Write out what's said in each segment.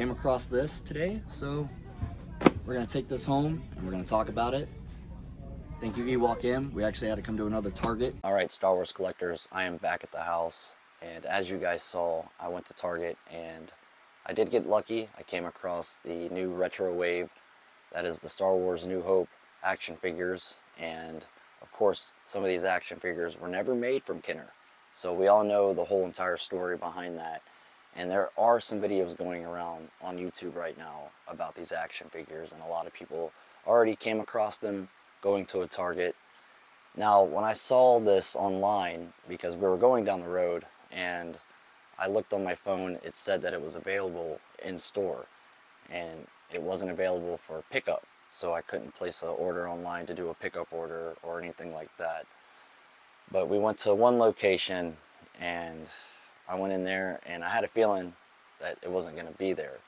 came across this today, so we're gonna take this home and we're gonna talk about it. Thank you, Ewok M. We actually had to come to another Target. All right, Star Wars collectors, I am back at the house, and as you guys saw, I went to Target and I did get lucky. I came across the new retro wave, that is the Star Wars New Hope action figures, and of course some of these action figures were never made from Kenner, so we all know the whole entire story behind that. And there are some videos going around on YouTube right now about these action figures, and a lot of people already came across them going to a Target. Now, when I saw this online, because we were going down the road, and I looked on my phone, it said that it was available in store, and it wasn't available for pickup, so I couldn't place an order online to do a pickup order or anything like that. But we went to one location, and I went in there, and I had a feeling that it wasn't going to be there.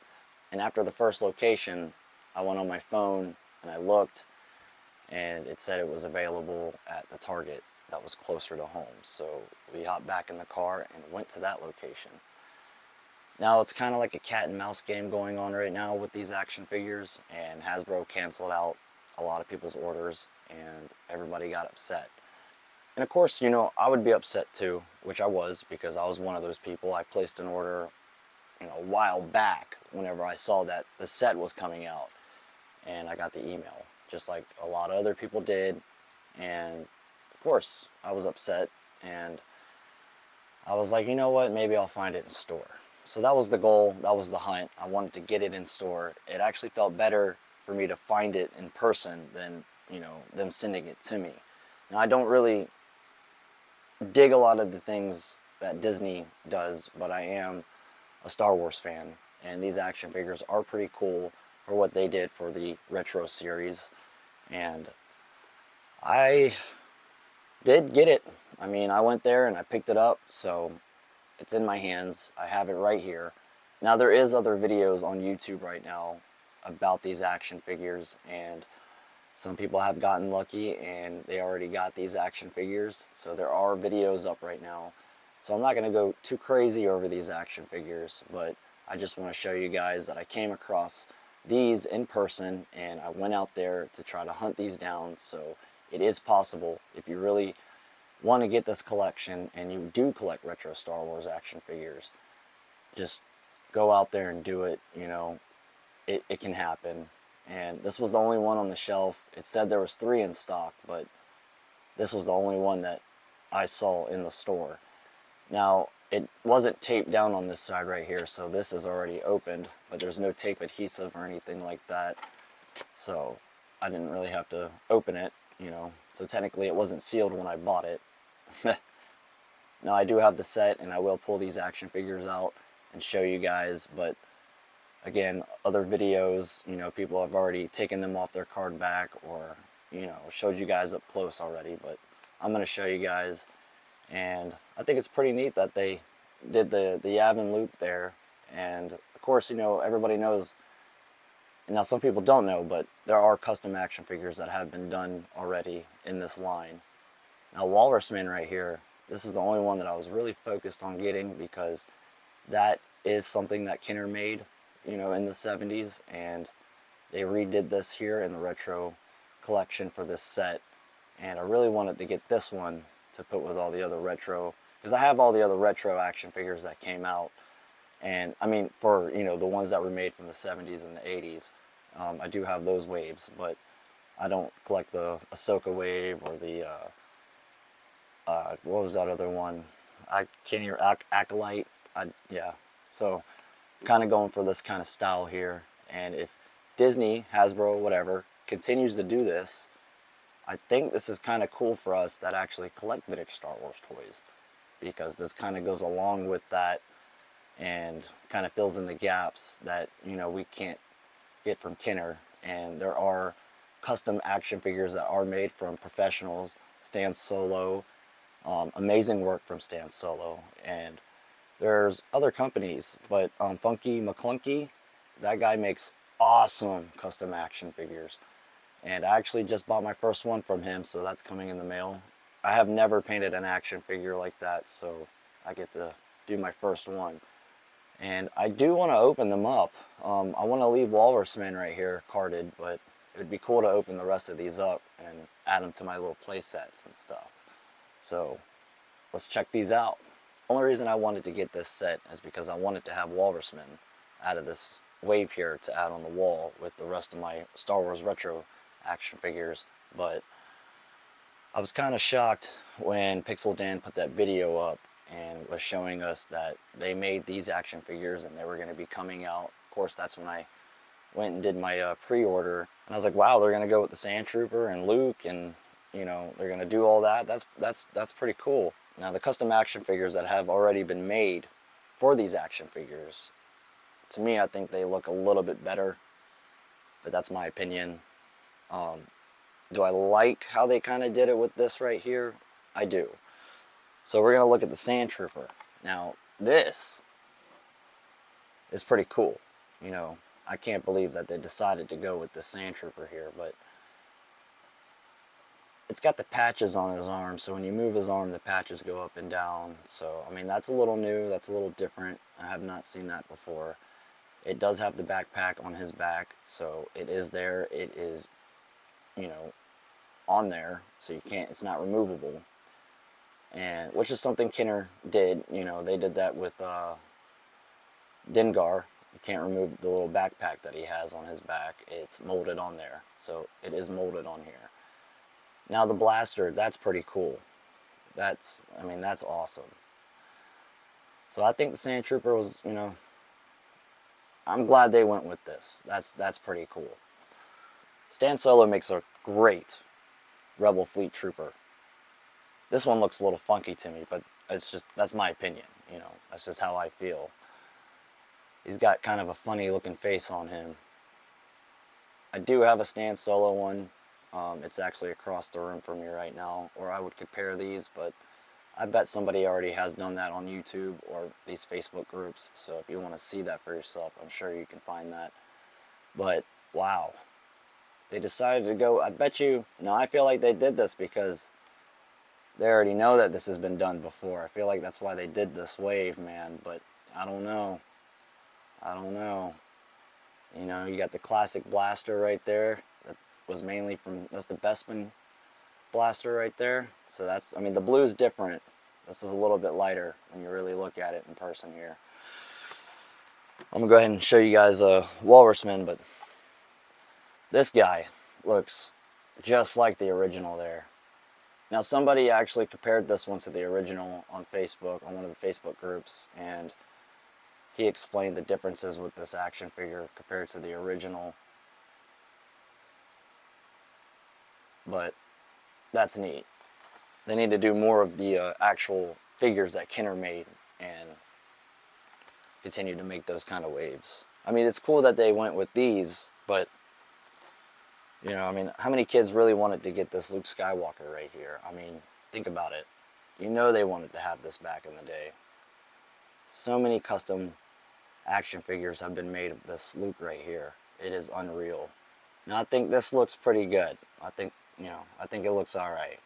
And after the first location, I went on my phone, and I looked, and it said it was available at the Target that was closer to home. So we hopped back in the car and went to that location. Now it's kind of like a cat and mouse game going on right now with these action figures, and Hasbro canceled out a lot of people's orders and everybody got upset. And of course, you know, I would be upset too, which I was, because I was one of those people. I placed an order, you know, a while back whenever I saw that the set was coming out, and I got the email, just like a lot of other people did. And of course, I was upset, and I was like, you know what, maybe I'll find it in store. So that was the goal, that was the hunt. I wanted to get it in store. It actually felt better for me to find it in person than, you know, them sending it to me. Now, I don't really dig a lot of the things that Disney does, but I am a Star Wars fan, and these action figures are pretty cool for what they did for the retro series. And I did get it. I mean, I went there and I picked it up, so it's in my hands. I have it right here. Now, there is other videos on YouTube right now about these action figures, and some people have gotten lucky and they already got these action figures. So there are videos up right now. So I'm not going to go too crazy over these action figures, but I just want to show you guys that I came across these in person, and I went out there to try to hunt these down. So it is possible, if you really want to get this collection and you do collect retro Star Wars action figures, just go out there and do it. You know, it can happen. And this was the only one on the shelf. It said there was 3 in stock, but this was the only one that I saw in the store. Now, it wasn't taped down on this side right here, so this is already opened, but there's no tape adhesive or anything like that. So I didn't really have to open it, you know. So technically it wasn't sealed when I bought it. Now, I do have the set, and I will pull these action figures out and show you guys, but again, other videos, you know, people have already taken them off their card back, or, you know, showed you guys up close already, but I'm going to show you guys. And I think it's pretty neat that they did the Yavin loop there. And of course, you know, everybody knows, and now some people don't know, but there are custom action figures that have been done already in this line. Now, Walrusman right here, this is the only one that I was really focused on getting, because that is something that Kenner made, you know, in the 70s, and they redid this here in the retro collection for this set. And I really wanted to get this one to put with all the other retro, because I have all the other retro action figures that came out. And I mean, for, you know, the ones that were made from the 70s and the 80s, I do have those waves, but I don't collect the Ahsoka wave or the what was that other one? I can't hear, Acolyte. Yeah, so kind of going for this kind of style here. And if Disney, Hasbro, whatever, continues to do this, I think this is kind of cool for us that actually collect vintage Star Wars toys, because this kind of goes along with that and kind of fills in the gaps that, you know, we can't get from Kenner. And there are custom action figures that are made from professionals. Stan Solo, amazing work from Stan Solo. And there's other companies, but Funky McClunky, that guy makes awesome custom action figures. And I actually just bought my first one from him, so that's coming in the mail. I have never painted an action figure like that, so I get to do my first one. And I do want to open them up. I want to leave Walrusman right here carded, but it would be cool to open the rest of these up and add them to my little play sets and stuff. So let's check these out. The only reason I wanted to get this set is because I wanted to have Walrusman out of this wave here to add on the wall with the rest of my Star Wars Retro action figures. But I was kind of shocked when Pixel Dan put that video up and was showing us that they made these action figures and they were going to be coming out. Of course, that's when I went and did my pre-order, and I was like, wow, they're going to go with the Sand Trooper and Luke, and you know, they're going to do all that. That's pretty cool. Now, the custom action figures that have already been made for these action figures, to me, I think they look a little bit better, but that's my opinion. Do I like how they kind of did it with this right here? I do. So we're going to look at the Sand Trooper. Now, this is pretty cool. You know, I can't believe that they decided to go with the Sand Trooper here, but it's got the patches on his arm, so when you move his arm, the patches go up and down. So, I mean, that's a little new, that's a little different. I have not seen that before. It does have the backpack on his back, so it is there. It is, you know, on there, so you can't, it's not removable. And which is something Kenner did. You know, they did that with Dengar. You can't remove the little backpack that he has on his back. It's molded on there, so it is molded on here. Now the blaster, that's pretty cool. That's, I mean, that's awesome. So I think the Sand Trooper was, you know, I'm glad they went with this. That's pretty cool. Stan Solo makes a great Rebel Fleet Trooper. This one looks a little funky to me, but it's just, that's my opinion, you know, that's just how I feel. He's got kind of a funny looking face on him. I do have a Stan Solo one. It's actually across the room from me right now, or I would compare these, but I bet somebody already has done that on YouTube or these Facebook groups, so if you want to see that for yourself, I'm sure you can find that. But, wow. They decided to go, I bet you, now I feel like they did this because they already know that this has been done before. I feel like that's why they did this wave, man, but I don't know. I don't know. You know, you got the classic blaster right there. That was mainly from, that's the Bespin blaster right there. So that's, I mean, the blue's different. This is a little bit lighter when you really look at it in person here. I'm gonna go ahead and show you guys a Walrusman, but this guy looks just like the original there. Now, somebody actually compared this one to the original on Facebook, on one of the Facebook groups, and he explained the differences with this action figure compared to the original. But that's neat. They need to do more of the actual figures that Kenner made and continue to make those kind of waves. I mean, it's cool that they went with these, but you know, I mean, how many kids really wanted to get this Luke Skywalker right here? I mean, think about it. You know they wanted to have this back in the day. So many custom action figures have been made of this Luke right here. It is unreal. Now, I think this looks pretty good. I think, you know, I think it looks alright.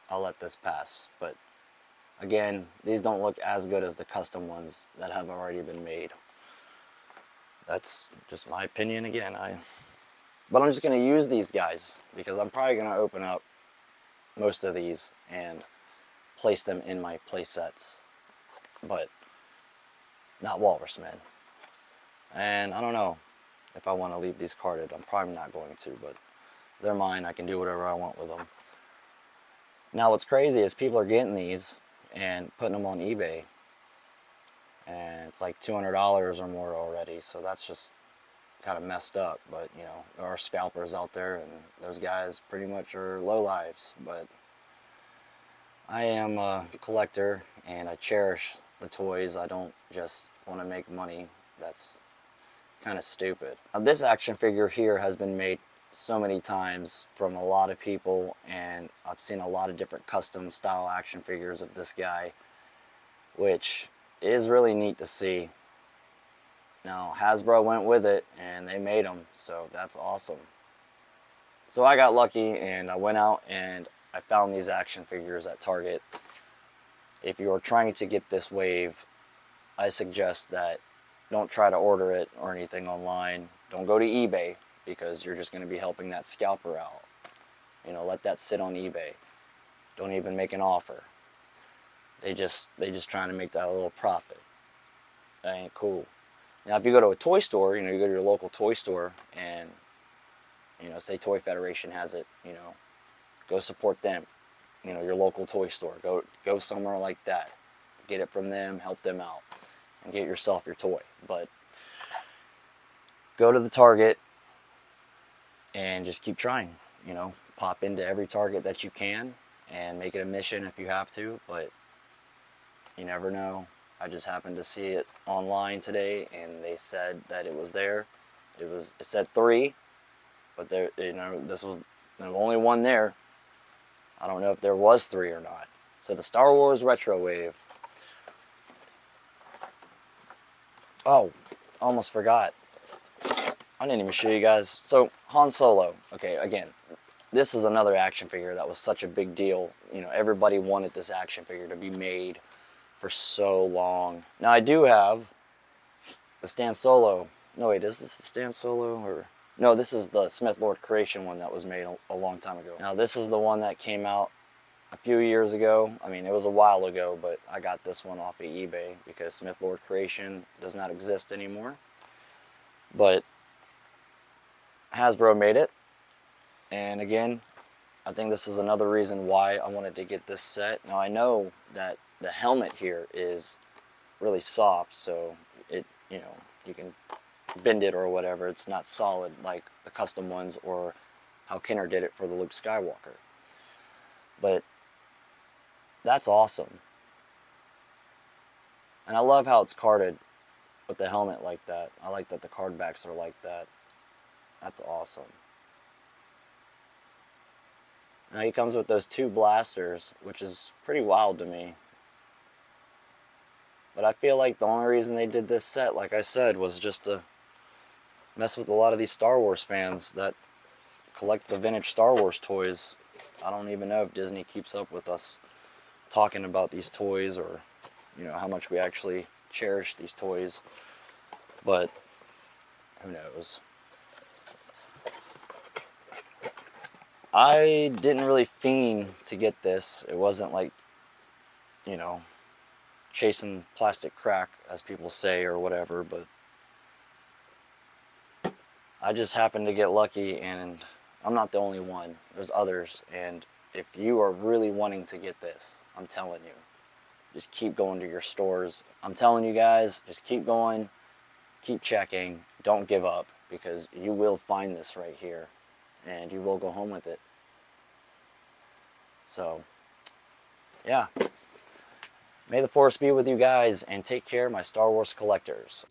I'll let this pass. But, again, these don't look as good as the custom ones that have already been made. That's just my opinion again. But I'm just going to use these guys because I'm probably going to open up most of these and place them in my play sets. But not Walrusman. And I don't know if I want to leave these carded. I'm probably not going to, but they're mine. I can do whatever I want with them. Now what's crazy is people are getting these and putting them on eBay. And it's like $200 or more already, so that's just kind of messed up. But you know, there are scalpers out there, and those guys pretty much are lowlives. But I am a collector, and I cherish the toys. I don't just want to make money. That's kind of stupid. Now, this action figure here has been made so many times from a lot of people, and I've seen a lot of different custom style action figures of this guy, which is really neat to see. Now, Hasbro went with it, and they made them, so that's awesome. So I got lucky, and I went out, and I found these action figures at Target. If you are trying to get this wave, I suggest that don't try to order it or anything online. Don't go to eBay, because you're just going to be helping that scalper out. You know, let that sit on eBay. Don't even make an offer. They just trying to make that little profit. That ain't cool. Now, if you go to a toy store, you know, you go to your local toy store and, you know, say Toy Federation has it, you know, go support them. You know, your local toy store. Go somewhere like that. Get it from them, help them out, and get yourself your toy. But go to the Target and just keep trying. You know, pop into every Target that you can and make it a mission if you have to, but you never know. I just happened to see it online today and they said that it was there. It said 3, but there, you know, this was the only one there. I don't know if there was 3 or not. So the Star Wars Retro Wave. Oh, almost forgot. I didn't even show you guys. So Han Solo. Okay, again, this is another action figure that was such a big deal. You know, everybody wanted this action figure to be made for so long. Now I do have the Stan Solo. No, wait, is this the Stan Solo or? No, this is the Smith Lord Creation one that was made a long time ago. Now this is the one that came out a few years ago. I mean, it was a while ago, but I got this one off of eBay because Smith Lord Creation does not exist anymore. But Hasbro made it. And again, I think this is another reason why I wanted to get this set. Now I know that the helmet here is really soft, so it, you know, you can bend it or whatever. It's not solid like the custom ones or how Kenner did it for the Luke Skywalker. But that's awesome. And I love how it's carded with the helmet like that. I like that the card backs are like that. That's awesome. Now he comes with those 2 blasters, which is pretty wild to me. But I feel like the only reason they did this set, like I said, was just to mess with a lot of these Star Wars fans that collect the vintage Star Wars toys. I don't even know if Disney keeps up with us talking about these toys, or, you know, how much we actually cherish these toys. But who knows? I didn't really fiend to get this. It wasn't like, you know, chasing plastic crack, as people say, or whatever, but I just happened to get lucky, and I'm not the only one. There's others, and if you are really wanting to get this, I'm telling you, just keep going to your stores. I'm telling you guys, just keep going, keep checking, don't give up, because you will find this right here, and you will go home with it. So, yeah. May the Force be with you guys, and take care, my Star Wars collectors.